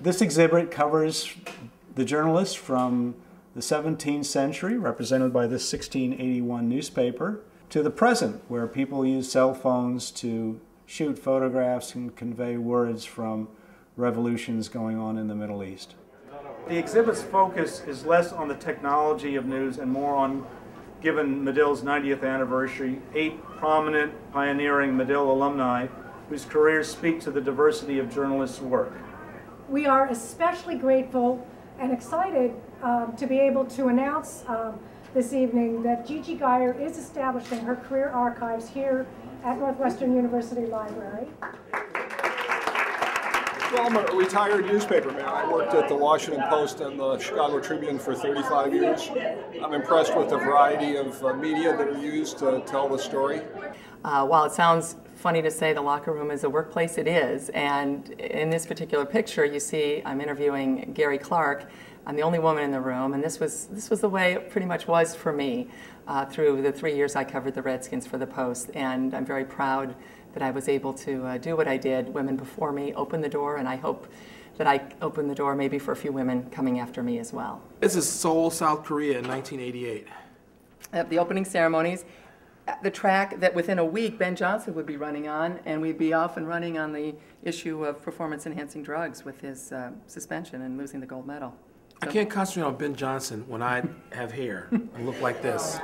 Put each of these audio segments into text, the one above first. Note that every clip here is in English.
This exhibit covers the journalists from the 17th century, represented by this 1681 newspaper, to the present, where people use cell phones to shoot photographs and convey words from revolutions going on in the Middle East. The exhibit's focus is less on the technology of news and more on, given Medill's 90th anniversary, 8 prominent pioneering Medill alumni whose careers speak to the diversity of journalists' work. We are especially grateful and excited to be able to announce this evening that Georgie Geyer is establishing her career archives here at Northwestern University Library. Well, I'm a retired newspaperman. I worked at the Washington Post and the Chicago Tribune for 35 years. I'm impressed with the variety of media that are used to tell the story. While it sounds funny to say the locker room is a workplace, it is. And in this particular picture, you see I'm interviewing Gary Clark. I'm the only woman in the room, and this was the way it pretty much was for me through the 3 years I covered the Redskins for the Post. And I'm very proud that I was able to do what I did. Women before me opened the door, and I hope that I opened the door maybe for a few women coming after me as well. This is Seoul, South Korea in 1988. At the opening ceremonies, the track that within a week Ben Johnson would be running on, and we'd be off and running on the issue of performance-enhancing drugs with his suspension and losing the gold medal. I can't concentrate on Ben Johnson when I have hair and look like this.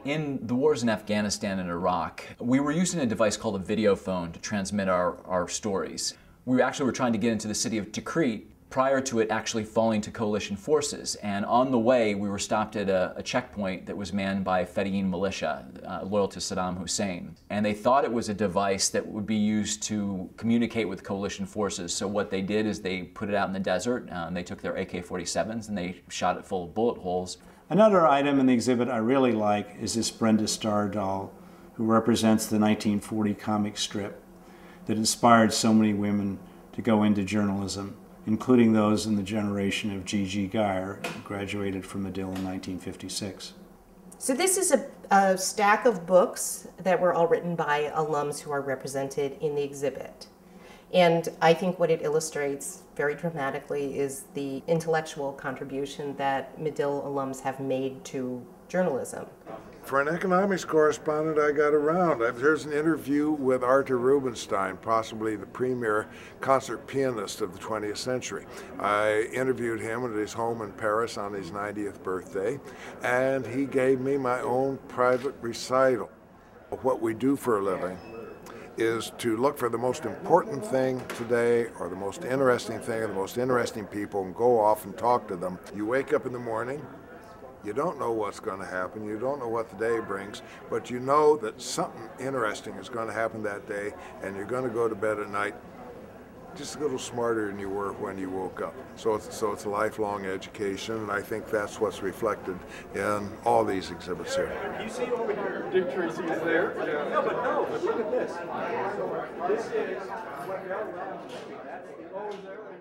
In the wars in Afghanistan and Iraq, we were using a device called a video phone to transmit our stories. We actually were trying to get into the city of Tikrit prior to it actually falling to coalition forces. And on the way, we were stopped at a checkpoint that was manned by Fedayeen militia, loyal to Saddam Hussein. And they thought it was a device that would be used to communicate with coalition forces. So what they did is they put it out in the desert, and they took their AK-47s and they shot it full of bullet holes. Another item in the exhibit I really like is this Brenda Starr doll, who represents the 1940 comic strip that inspired so many women to go into journalism, including those in the generation of Georgie Geyer, who graduated from Medill in 1956. So this is a stack of books that were all written by alums who are represented in the exhibit. And I think what it illustrates very dramatically is the intellectual contribution that Medill alums have made to journalism. For an economics correspondent, I got around. There's an interview with Arthur Rubinstein, possibly the premier concert pianist of the 20th century. I interviewed him at his home in Paris on his 90th birthday, and he gave me my own private recital. What we do for a living is to look for the most important thing today, or the most interesting thing, or the most interesting people, and go off and talk to them. You wake up in the morning, you don't know what's going to happen, you don't know what the day brings, but you know that something interesting is going to happen that day, and you're going to go to bed at night just a little smarter than you were when you woke up. So it's a lifelong education, and I think that's what's reflected in all these exhibits here. You see over here, Dick Tracy is there. Yeah. No, but look at this. This is what